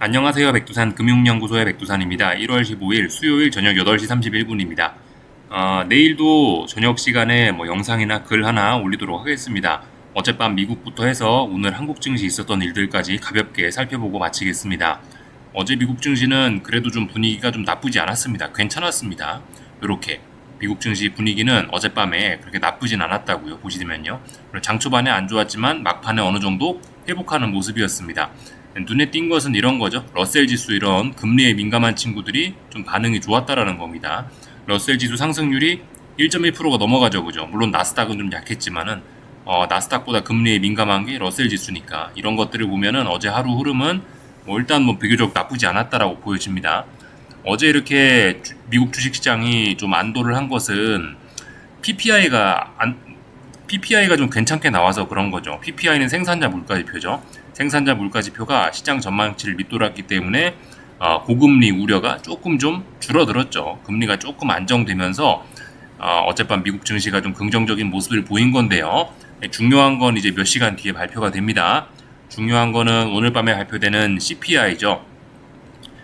안녕하세요. 백두산 금융연구소의 백두산입니다. 1월 15일 수요일 저녁 8시 31분입니다. 내일도 저녁 시간에 영상이나 글 하나 올리도록 하겠습니다. 어젯밤 미국부터 해서 오늘 한국 증시 있었던 일들까지 가볍게 살펴보고 마치겠습니다. 어제 미국 증시는 그래도 좀 분위기가 좀 나쁘지 않았습니다. 괜찮았습니다. 이렇게 미국 증시 분위기는 어젯밤에 그렇게 나쁘진 않았다고요. 보시면요. 장 초반에 안 좋았지만 막판에 어느 정도 회복하는 모습이었습니다. 눈에 띈 것은 이런 거죠. 러셀 지수 이런 금리에 민감한 친구들이 좀 반응이 좋았다라는 겁니다. 러셀 지수 상승률이 1.1%가 넘어가죠. 그죠? 물론 나스닥은 좀 약했지만은 나스닥보다 금리에 민감한 게 러셀 지수니까 이런 것들을 보면은 어제 하루 흐름은 일단 비교적 나쁘지 않았다라고 보여집니다. 어제 이렇게 미국 주식시장이 좀 안도를 한 것은 PPI가 좀 괜찮게 나와서 그런 거죠. PPI는 생산자 물가지표죠. 생산자 물가지표가 시장 전망치를 밑돌았기 때문에 고금리 우려가 조금 좀 줄어들었죠. 금리가 조금 안정되면서 어젯밤 미국 증시가 좀 긍정적인 모습을 보인 건데요. 중요한 건 이제 몇 시간 뒤에 발표가 됩니다. 중요한 거는 오늘 밤에 발표되는 CPI죠.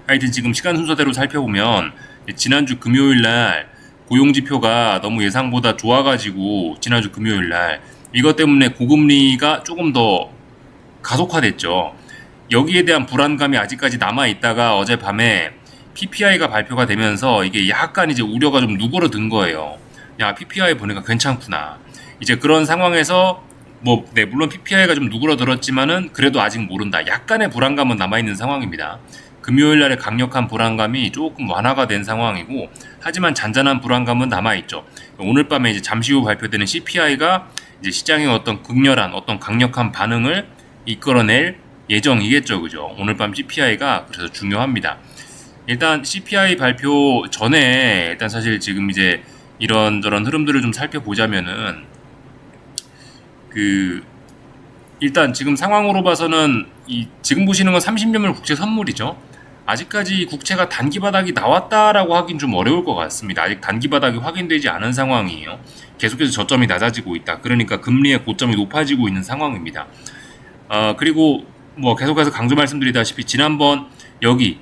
하여튼 지금 시간 순서대로 살펴보면 지난주 금요일 날 고용지표가 너무 예상보다 좋아가지고 지난주 금요일 날 이것 때문에 고금리가 조금 더 가속화됐죠. 여기에 대한 불안감이 아직까지 남아있다가 어젯밤에 PPI가 발표가 되면서 이게 약간 이제 우려가 좀 누그러든 거예요. 야, PPI 보니까 괜찮구나. 이제 그런 상황에서 물론 PPI가 좀 누그러들었지만은 그래도 아직 모른다. 약간의 불안감은 남아있는 상황입니다. 금요일 날의 강력한 불안감이 조금 완화가 된 상황이고, 하지만 잔잔한 불안감은 남아있죠. 오늘 밤에 이제 잠시 후 발표되는 CPI가 이제 시장의 어떤 극렬한 어떤 강력한 반응을 이끌어낼 예정이겠죠. 그죠? 오늘 밤 CPI가 그래서 중요합니다. 일단 CPI 발표 전에 일단 사실 지금 이제 이런저런 흐름들을 좀 살펴보자면은 일단 지금 상황으로 봐서는 지금 보시는 건 30년물 국채 선물이죠. 아직까지 국채가 단기 바닥이 나왔다라고 하긴 좀 어려울 것 같습니다. 아직 단기 바닥이 확인되지 않은 상황이에요. 계속해서 저점이 낮아지고 있다. 그러니까 금리의 고점이 높아지고 있는 상황입니다. 그리고 계속해서 강조 말씀드리다시피 지난번 여기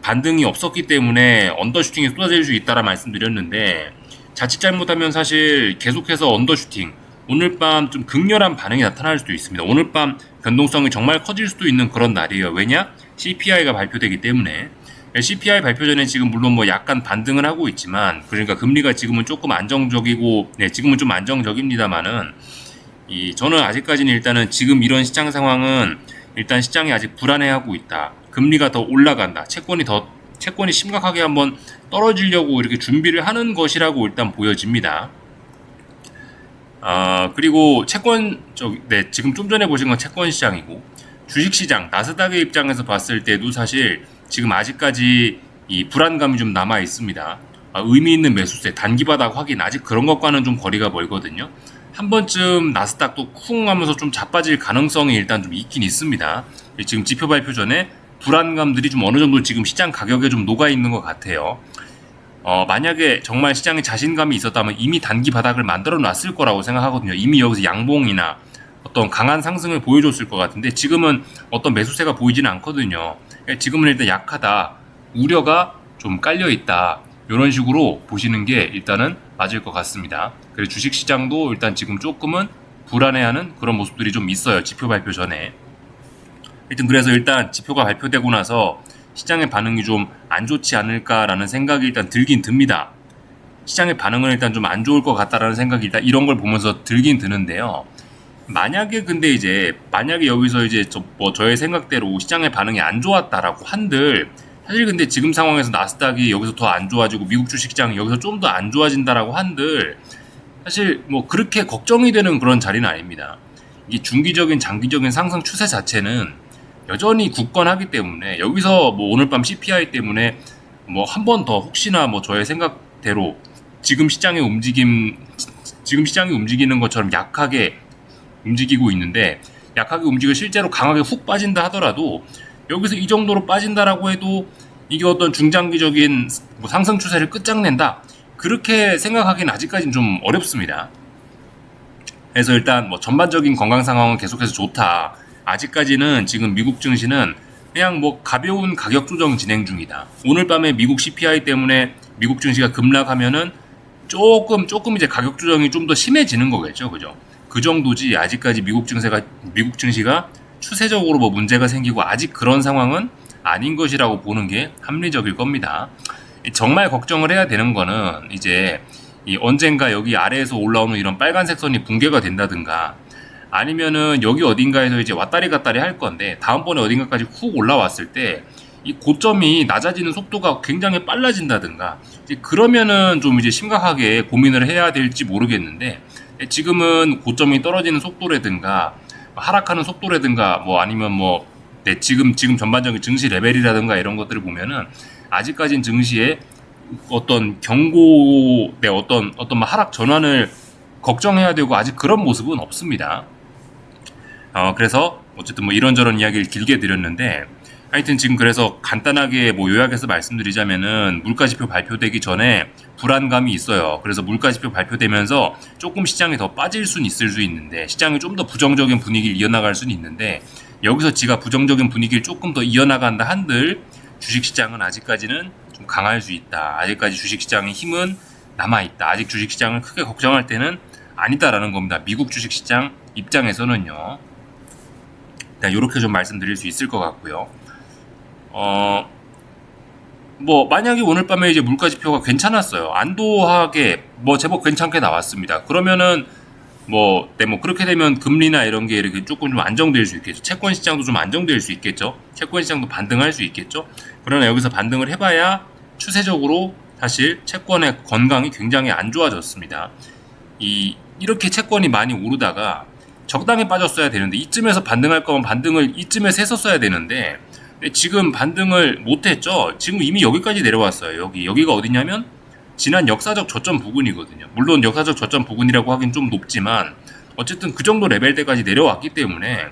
반등이 없었기 때문에 언더슈팅이 쏟아질 수 있다라 말씀드렸는데, 자칫 잘못하면 사실 계속해서 언더슈팅, 오늘 밤 좀 극렬한 반응이 나타날 수도 있습니다. 오늘 밤 변동성이 정말 커질 수도 있는 그런 날이에요. 왜냐? CPI가 발표되기 때문에. CPI 발표 전에 지금 물론 약간 반등을 하고 있지만, 그러니까 금리가 지금은 조금 안정적이고, 지금은 좀 안정적입니다만은, 저는 아직까지는 일단은 지금 이런 시장 상황은 일단 시장이 아직 불안해하고 있다. 금리가 더 올라간다. 채권이 심각하게 한번 떨어지려고 이렇게 준비를 하는 것이라고 일단 보여집니다. 그리고 지금 좀 전에 보신 건 채권 시장이고, 주식 시장, 나스닥의 입장에서 봤을 때도 사실 지금 아직까지 이 불안감이 좀 남아 있습니다. 의미 있는 매수세, 단기 바닥 확인, 아직 그런 것과는 좀 거리가 멀거든요. 한 번쯤 나스닥도 쿵 하면서 좀 자빠질 가능성이 일단 좀 있긴 있습니다. 지금 지표 발표 전에 불안감들이 좀 어느 정도 지금 시장 가격에 좀 녹아 있는 것 같아요. 만약에 정말 시장에 자신감이 있었다면 이미 단기 바닥을 만들어 놨을 거라고 생각하거든요. 이미 여기서 양봉이나 어떤 강한 상승을 보여줬을 것 같은데, 지금은 어떤 매수세가 보이지는 않거든요. 지금은 일단 약하다, 우려가 좀 깔려 있다, 이런 식으로 보시는 게 일단은 맞을 것 같습니다. 그래서 주식시장도 일단 지금 조금은 불안해하는 그런 모습들이 좀 있어요. 지표 발표 전에. 하여튼 그래서 일단 지표가 발표되고 나서 시장의 반응이 좀 안 좋지 않을까라는 생각이 일단 들긴 듭니다. 시장의 반응은 일단 좀 안 좋을 것 같다라는 생각이 일단 이런 걸 보면서 들긴 드는데요. 만약에 여기서 이제 저의 생각대로 시장의 반응이 안 좋았다라고 한들, 사실 근데 지금 상황에서 나스닥이 여기서 더 안 좋아지고 미국 주식시장이 여기서 좀 더 안 좋아진다라고 한들, 사실 그렇게 걱정이 되는 그런 자리는 아닙니다. 이 중기적인 장기적인 상승 추세 자체는 여전히 굳건하기 때문에, 여기서 오늘 밤 CPI 때문에 한 번 더 혹시나 저의 생각대로 지금 시장이 움직이는 것처럼 약하게 움직이고 있는데, 약하게 움직여 실제로 강하게 훅 빠진다 하더라도 여기서 이 정도로 빠진다라고 해도 이게 어떤 중장기적인 상승 추세를 끝장낸다, 그렇게 생각하기는 아직까지는 좀 어렵습니다. 그래서 일단 전반적인 건강 상황은 계속해서 좋다. 아직까지는 지금 미국 증시는 그냥 뭐 가벼운 가격 조정 진행 중이다. 오늘 밤에 미국 CPI 때문에 미국 증시가 급락하면은 조금 이제 가격 조정이 좀 더 심해지는 거겠죠, 그죠? 그 정도지 아직까지 미국 증시가 추세적으로 뭐 문제가 생기고 아직 그런 상황은 아닌 것이라고 보는 게 합리적일 겁니다. 정말 걱정을 해야 되는 거는 이제 언젠가 여기 아래에서 올라오는 이런 빨간색 선이 붕괴가 된다든가 아니면은 여기 어딘가에서 이제 왔다리 갔다리 할 건데 다음번에 어딘가까지 훅 올라왔을 때 이 고점이 낮아지는 속도가 굉장히 빨라진다든가 이제 그러면은 좀 이제 심각하게 고민을 해야 될지 모르겠는데 지금은 고점이 떨어지는 속도라든가 하락하는 속도라든가 뭐 아니면 뭐 지금 전반적인 증시 레벨이라든가 이런 것들을 보면은 아직까지는 증시에 어떤 경고 어떤 하락 전환을 걱정해야 되고 아직 그런 모습은 없습니다. 그래서 어쨌든 뭐 이런저런 이야기를 길게 드렸는데 하여튼 지금 그래서 간단하게 뭐 요약해서 말씀드리자면은 물가지표 발표되기 전에 불안감이 있어요. 그래서 물가지표 발표되면서 조금 시장이 더 빠질 수는 있을 수 있는데 시장이 좀 더 부정적인 분위기를 이어나갈 수는 있는데 여기서 지가 부정적인 분위기를 조금 더 이어나간다 한들 주식시장은 아직까지는 좀 강할 수 있다. 아직까지 주식시장의 힘은 남아있다. 아직 주식시장을 크게 걱정할 때는 아니다라는 겁니다. 미국 주식시장 입장에서는요. 이렇게 좀 말씀드릴 수 있을 것 같고요. 뭐 만약에 오늘 밤에 이제 물가 지표가 괜찮았어요. 안도하게 뭐 제법 괜찮게 나왔습니다. 그러면은 뭐 그렇게 되면 금리나 이런 게 이렇게 조금 좀 안정될 수 있겠죠. 채권 시장도 좀 안정될 수 있겠죠. 채권 시장도 반등할 수 있겠죠. 그러나 여기서 반등을 해봐야 추세적으로 사실 채권의 건강이 굉장히 안 좋아졌습니다. 이렇게 채권이 많이 오르다가 적당히 빠졌어야 되는데 이쯤에서 반등할 거면 반등을 이쯤에서 했었어야 되는데 지금 반등을 못했죠. 지금 이미 여기까지 내려왔어요. 여기가 어디냐면 지난 역사적 저점 부근이거든요. 물론 역사적 저점 부근이라고 하긴 좀 높지만 어쨌든 그 정도 레벨대까지 내려왔기 때문에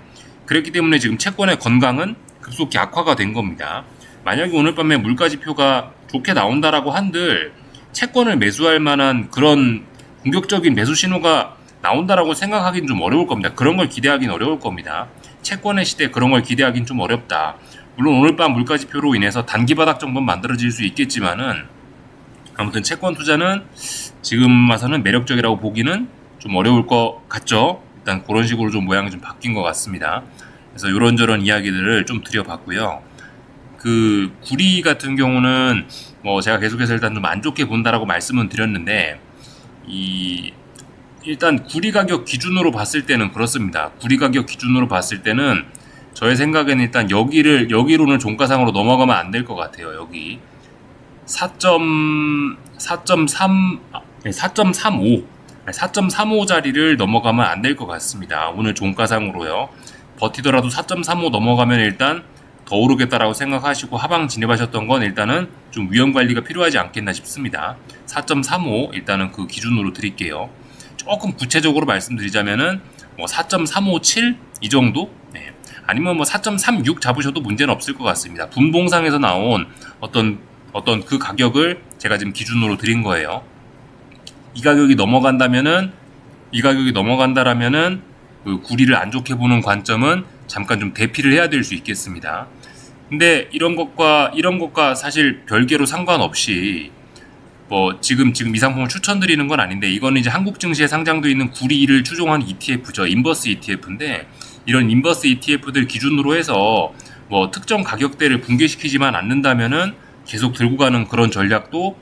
그랬기 때문에 지금 채권의 건강은 급속히 악화가 된 겁니다. 만약에 오늘 밤에 물가지표가 좋게 나온다라고 한들 채권을 매수할 만한 그런 공격적인 매수 신호가 나온다라고 생각하기는 좀 어려울 겁니다. 그런 걸 기대하기는 어려울 겁니다. 채권의 시대 그런 걸 기대하기는 좀 어렵다. 물론 오늘 밤 물가지표로 인해서 단기 바닥 정도는 만들어질 수 있겠지만은 아무튼 채권 투자는 지금 와서는 매력적이라고 보기는 좀 어려울 것 같죠. 일단 그런 식으로 좀 모양이 좀 바뀐 것 같습니다. 그래서 이런저런 이야기들을 좀 드려봤고요. 그 구리 같은 경우는 뭐 제가 계속해서 일단 좀 안 좋게 본다라고 말씀은 드렸는데 일단 구리 가격 기준으로 봤을 때는 그렇습니다. 구리 가격 기준으로 봤을 때는 저의 생각에는 일단 여기로는 종가상으로 넘어가면 안 될 것 같아요. 여기 4.35 자리를 넘어가면 안 될 것 같습니다. 오늘 종가상으로요. 버티더라도 4.35 넘어가면 일단 더 오르겠다라고 생각하시고 하방 진입하셨던 건 일단은 좀 위험 관리가 필요하지 않겠나 싶습니다. 4.35 일단은 그 기준으로 드릴게요. 조금 구체적으로 말씀드리자면은 뭐 4.357 이 정도? 네. 아니면 뭐 4.36 잡으셔도 문제는 없을 것 같습니다. 분봉상에서 나온 어떤 그 가격을 제가 지금 기준으로 드린 거예요. 이 가격이 넘어간다라면은 그 구리를 안 좋게 보는 관점은 잠깐 좀 대피를 해야 될 수 있겠습니다. 근데 이런 것과 사실 별개로 상관없이 뭐 지금 이 상품을 추천드리는 건 아닌데 이거는 이제 한국 증시에 상장되어 있는 구리를 추종한 ETF죠. 인버스 ETF인데 이런 인버스 ETF들 기준으로 해서 뭐 특정 가격대를 붕괴시키지만 않는다면은 계속 들고 가는 그런 전략도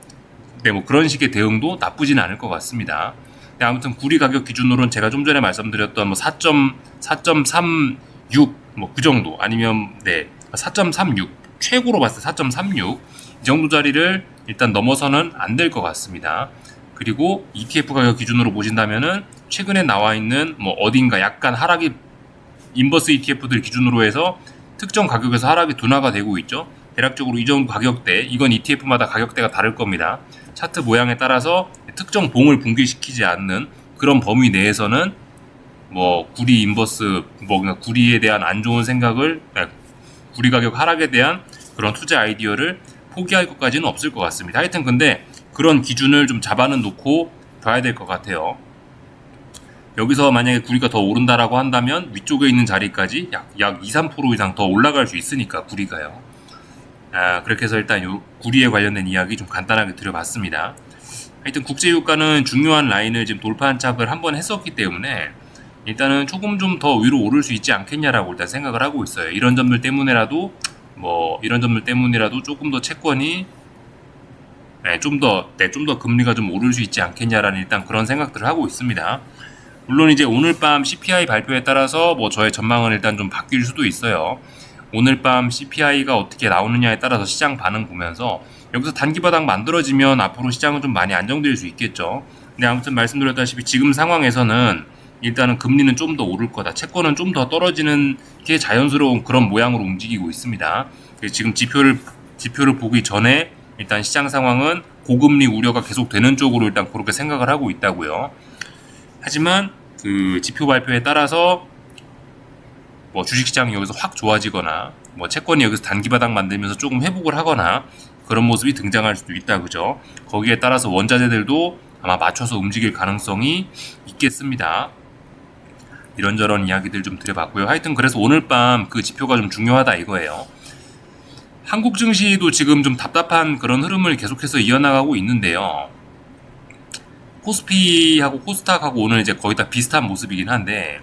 뭐 그런 식의 대응도 나쁘진 않을 것 같습니다. 근데 아무튼 구리 가격 기준으로는 제가 좀 전에 말씀드렸던 뭐 4.36 뭐 그 정도 아니면 4.36 최고로 봤을 때 4.36 이 정도 자리를 일단 넘어서는 안 될 것 같습니다. 그리고 ETF 가격 기준으로 보신다면은 최근에 나와 있는 뭐 어딘가 약간 하락이 인버스 ETF들 기준으로 해서 특정 가격에서 하락이 둔화가 되고 있죠. 대략적으로 이 정도 가격대, 이건 ETF마다 가격대가 다를 겁니다. 차트 모양에 따라서 특정 봉을 붕괴시키지 않는 그런 범위 내에서는 뭐 구리 인버스, 그러니까 구리에 대한 안 좋은 생각을, 구리 가격 하락에 대한 그런 투자 아이디어를 포기할 것까지는 없을 것 같습니다. 하여튼 근데 그런 기준을 좀 잡아는 놓고 봐야 될 것 같아요. 여기서 만약에 구리가 더 오른다라고 한다면 위쪽에 있는 자리까지 약 2, 3% 이상 더 올라갈 수 있으니까 구리가요. 그렇게 해서 일단 요 구리에 관련된 이야기 좀 간단하게 드려봤습니다. 하여튼 국제유가는 중요한 라인을 지금 돌파 안착을 한번 했었기 때문에 일단은 조금 좀 더 위로 오를 수 있지 않겠냐라고 일단 생각을 하고 있어요. 이런 점들 때문이라도 조금 더 채권이 좀 더 금리가 좀 오를 수 있지 않겠냐라는 일단 그런 생각들을 하고 있습니다. 물론 이제 오늘 밤 CPI 발표에 따라서 저의 전망은 일단 좀 바뀔 수도 있어요. 오늘 밤 CPI가 어떻게 나오느냐에 따라서 시장 반응 보면서 여기서 단기 바닥 만들어지면 앞으로 시장은 좀 많이 안정될 수 있겠죠. 근데 아무튼 말씀드렸다시피 지금 상황에서는 일단은 금리는 좀 더 오를 거다. 채권은 좀 더 떨어지는 게 자연스러운 그런 모양으로 움직이고 있습니다. 지금 지표를 보기 전에 일단 시장 상황은 고금리 우려가 계속되는 쪽으로 일단 그렇게 생각을 하고 있다고요. 하지만 그 지표 발표에 따라서 주식시장이 여기서 확 좋아지거나 채권이 여기서 단기 바닥 만들면서 조금 회복을 하거나 그런 모습이 등장할 수도 있다, 그죠? 거기에 따라서 원자재들도 아마 맞춰서 움직일 가능성이 있겠습니다. 이런저런 이야기들 좀 드려봤고요. 하여튼 그래서 오늘 밤 그 지표가 좀 중요하다 이거예요. 한국 증시도 지금 좀 답답한 그런 흐름을 계속해서 이어나가고 있는데요. 코스피하고 코스닥하고 오늘 이제 거의 다 비슷한 모습이긴 한데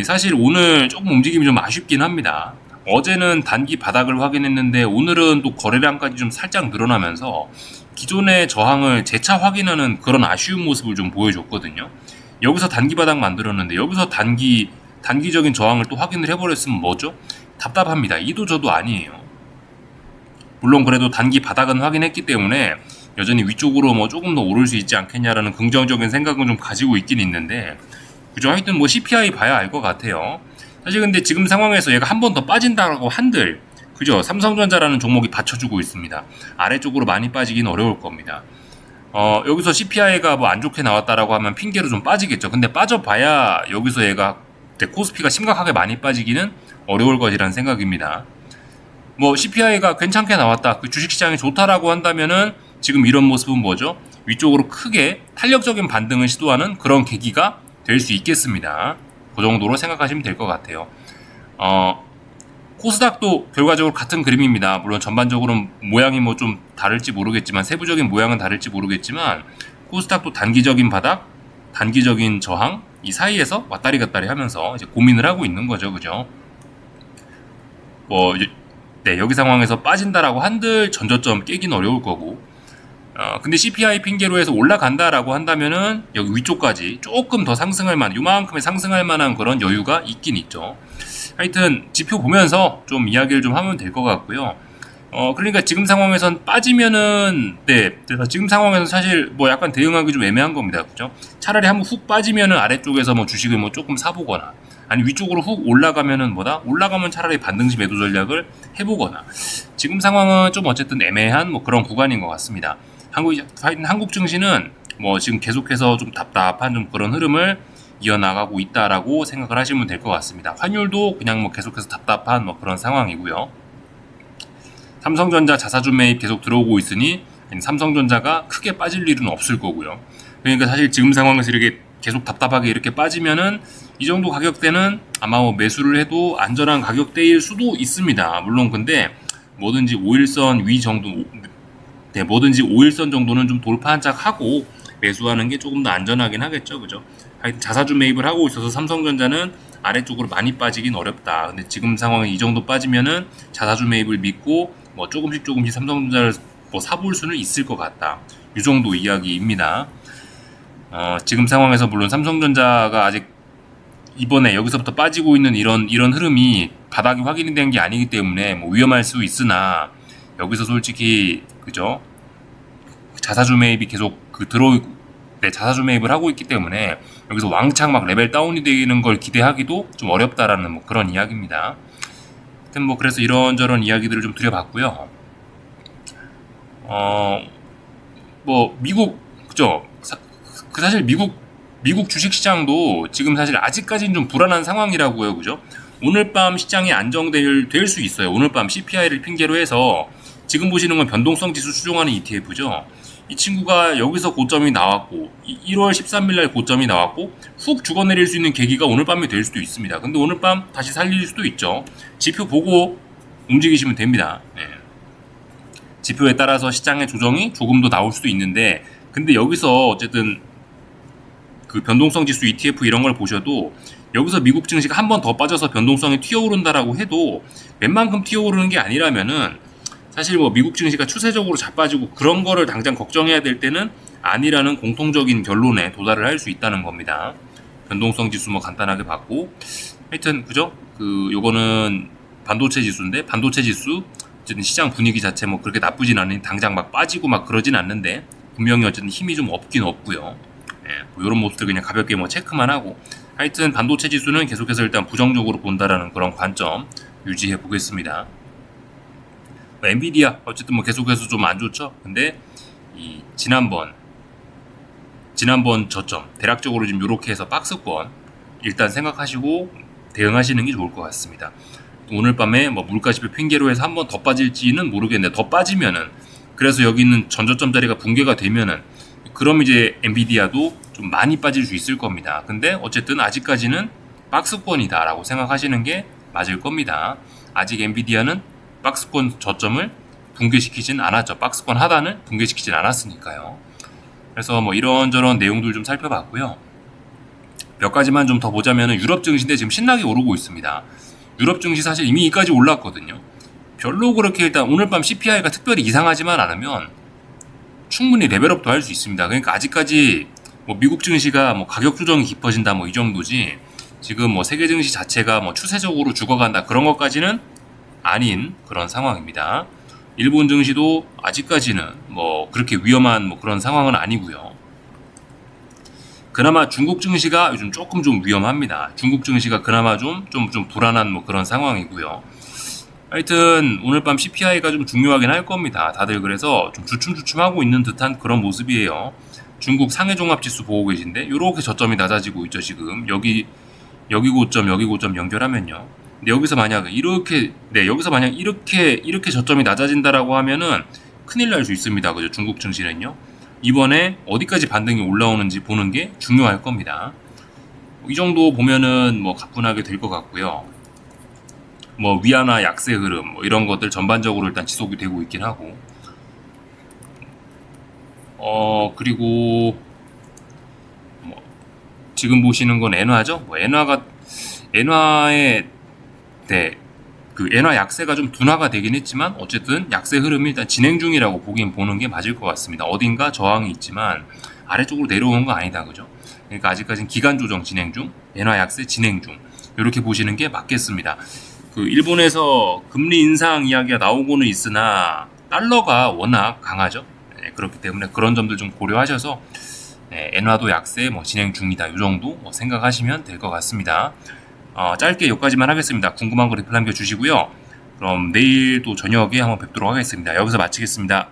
사실 오늘 조금 움직임이 좀 아쉽긴 합니다. 어제는 단기 바닥을 확인했는데 오늘은 또 거래량까지 좀 살짝 늘어나면서 기존의 저항을 재차 확인하는 그런 아쉬운 모습을 좀 보여줬거든요. 여기서 단기 바닥 만들었는데 여기서 단기적인 저항을 또 확인을 해버렸으면 뭐죠? 답답합니다. 이도 저도 아니에요. 물론 그래도 단기 바닥은 확인했기 때문에 여전히 위쪽으로 조금 더 오를 수 있지 않겠냐라는 긍정적인 생각은 좀 가지고 있긴 있는데 그죠? 하여튼 CPI 봐야 알 것 같아요. 사실 근데 지금 상황에서 얘가 한 번 더 빠진다고 한들 그죠? 삼성전자라는 종목이 받쳐주고 있습니다. 아래쪽으로 많이 빠지긴 어려울 겁니다. 여기서 CPI가 안 좋게 나왔다라고 하면 핑계로 좀 빠지겠죠. 근데 빠져봐야 여기서 얘가 코스피가 심각하게 많이 빠지기는 어려울 것이라는 생각입니다. CPI가 괜찮게 나왔다, 그 주식시장이 좋다라고 한다면은 지금 이런 모습은 뭐죠? 위쪽으로 크게 탄력적인 반등을 시도하는 그런 계기가 될 수 있겠습니다. 그 정도로 생각하시면 될 것 같아요. 코스닥도 결과적으로 같은 그림입니다. 물론 전반적으로는 모양이 좀 다를지 모르겠지만 세부적인 모양은 다를지 모르겠지만 코스닥도 단기적인 바닥, 단기적인 저항 이 사이에서 왔다리 갔다리 하면서 이제 고민을 하고 있는 거죠, 그죠? 여기 상황에서 빠진다라고 한들 전저점 깨긴 어려울 거고, 근데 CPI 핑계로 해서 올라간다라고 한다면은 여기 위쪽까지 조금 더 상승할 만한, 요만큼의 상승할 만한 그런 여유가 있긴 있죠. 하여튼 지표 보면서 좀 이야기를 좀 하면 될 것 같고요. 그러니까 지금 상황에선 빠지면은 그래서 지금 상황에서 사실 약간 대응하기 좀 애매한 겁니다, 그죠? 차라리 한번 훅 빠지면은 아래쪽에서 주식을 조금 사보거나, 아니 위쪽으로 훅 올라가면은 올라가면 차라리 반등시 매도 전략을 해보거나. 지금 상황은 좀 어쨌든 애매한 그런 구간인 것 같습니다. 한국 증시는 지금 계속해서 좀 답답한 좀 그런 흐름을 이어나가고 있다라고 생각을 하시면 될 것 같습니다. 환율도 그냥 계속해서 답답한 그런 상황이고요. 삼성전자 자사주 매입 계속 들어오고 있으니 삼성전자가 크게 빠질 일은 없을 거고요. 그러니까 사실 지금 상황에서 이렇게 계속 답답하게 이렇게 빠지면은 이 정도 가격대는 아마 매수를 해도 안전한 가격대일 수도 있습니다. 물론 근데 뭐든지 5일선 위 정도, 뭐든지 5일선 정도는 좀 돌파 한짝하고 매수하는 게 조금 더 안전하긴 하겠죠, 그죠? 하여튼 자사주 매입을 하고 있어서 삼성전자는 아래쪽으로 많이 빠지긴 어렵다. 근데 지금 상황에 이 정도 빠지면은 자사주 매입을 믿고 조금씩 삼성전자를 사볼 수는 있을 것 같다. 이 정도 이야기입니다. 지금 상황에서 물론 삼성전자가 아직 이번에 여기서부터 빠지고 있는 이런 흐름이 바닥이 확인이 된 게 아니기 때문에 위험할 수 있으나 여기서 솔직히 그죠? 자사주 매입이 계속 자사주 매입을 하고 있기 때문에 여기서 왕창 레벨 다운이 되는 걸 기대하기도 좀 어렵다라는 그런 이야기입니다. 하여튼 그래서 이런저런 이야기들을 좀 드려봤고요. 미국 그죠? 사실 미국 주식시장도 지금 사실 아직까지는 좀 불안한 상황이라고요, 그죠? 오늘 밤 시장이 안정될 수 있어요. 오늘 밤 CPI를 핑계로 해서 지금 보시는 건 변동성 지수 추종하는 ETF죠. 이 친구가 여기서 고점이 나왔고 1월 13일 날 고점이 나왔고 훅 죽어내릴 수 있는 계기가 오늘 밤에 될 수도 있습니다. 근데 오늘 밤 다시 살릴 수도 있죠. 지표 보고 움직이시면 됩니다. 네. 지표에 따라서 시장의 조정이 조금 더 나올 수도 있는데, 근데 여기서 어쨌든 그 변동성 지수 ETF 이런 걸 보셔도 여기서 미국 증시가 한 번 더 빠져서 변동성이 튀어오른다라고 해도 웬만큼 튀어오르는 게 아니라면은 사실 뭐 미국 증시가 추세적으로 자빠지고 그런 거를 당장 걱정해야 될 때는 아니라는 공통적인 결론에 도달을 할 수 있다는 겁니다. 변동성 지수 뭐 간단하게 봤고, 하여튼 그죠? 그 요거는 반도체 지수인데, 반도체 지수 어쨌든 시장 분위기 자체 뭐 그렇게 나쁘진 않으니 당장 막 빠지고 막 그러진 않는데 분명히 어쨌든 힘이 좀 없긴 없고요. 예, 뭐 이런 모습들 그냥 가볍게 뭐 체크만 하고, 하여튼 반도체 지수는 계속해서 일단 부정적으로 본다라는 그런 관점 유지해 보겠습니다. 뭐 엔비디아 어쨌든 뭐 계속해서 좀 안 좋죠. 근데 이 지난번 저점 대략적으로 지금 이렇게 해서 박스권 일단 생각하시고 대응하시는 게 좋을 것 같습니다. 오늘 밤에 뭐 물가지표 핑계로 해서 한 번 더 빠질지는 모르겠는데, 더 빠지면은, 그래서 여기 있는 전저점 자리가 붕괴가 되면은 그럼 이제 엔비디아도 좀 많이 빠질 수 있을 겁니다. 근데 어쨌든 아직까지는 박스권이다 라고 생각하시는 게 맞을 겁니다. 아직 엔비디아는 박스권 저점을 붕괴시키진 않았죠. 박스권 하단을 붕괴시키진 않았으니까요. 그래서 뭐 이런저런 내용들 좀 살펴봤고요. 몇 가지만 좀 더 보자면은 유럽 증시인데 지금 신나게 오르고 있습니다. 유럽 증시 사실 이미 이까지 올랐거든요. 별로 그렇게 일단 오늘 밤 CPI가 특별히 이상하지만 않으면 충분히 레벨업도 할 수 있습니다. 그러니까 아직까지 뭐 미국 증시가 뭐 가격 조정이 깊어진다 뭐 이 정도지, 지금 뭐 세계 증시 자체가 뭐 추세적으로 죽어간다 그런 것까지는 아닌 그런 상황입니다. 일본 증시도 아직까지는 뭐 그렇게 위험한 뭐 그런 상황은 아니고요. 그나마 중국 증시가 요즘 조금 좀 위험합니다. 중국 증시가 그나마 좀 불안한 뭐 그런 상황이고요. 하여튼 오늘 밤 CPI가 좀 중요하긴 할 겁니다. 다들 그래서 좀 주춤주춤하고 있는 듯한 그런 모습이에요. 중국 상해종합지수 보고 계신데 이렇게 저점이 낮아지고 있죠. 지금 여기 고점 연결하면요. 근데 여기서 만약 이렇게 저점이 낮아진다라고 하면은 큰일 날 수 있습니다. 그죠? 중국 증시는요. 이번에 어디까지 반등이 올라오는지 보는 게 중요할 겁니다. 이 정도 보면은 뭐 가뿐하게 될 것 같고요. 뭐 위안화 약세 흐름 뭐 이런 것들 전반적으로 일단 지속이 되고 있긴 하고, 그리고 뭐 지금 보시는 건 엔화죠. 뭐 엔화의 그 엔화 약세가 좀 둔화가 되긴 했지만 어쨌든 약세 흐름이 일단 진행 중이라고 보는 게 맞을 것 같습니다. 어딘가 저항이 있지만 아래쪽으로 내려오는 건 아니다, 그죠? 그러니까 아직까지는 기간 조정 진행 중, 엔화 약세 진행 중, 이렇게 보시는 게 맞겠습니다. 그 일본에서 금리 인상 이야기가 나오고는 있으나 달러가 워낙 강하죠. 네, 그렇기 때문에 그런 점들 좀 고려하셔서 네, 엔화도 약세 뭐 진행 중이다 이 정도 뭐 생각하시면 될 것 같습니다. 짧게 여기까지만 하겠습니다. 궁금한 거 리플 남겨주시고요. 그럼 내일 또 저녁에 한번 뵙도록 하겠습니다. 여기서 마치겠습니다.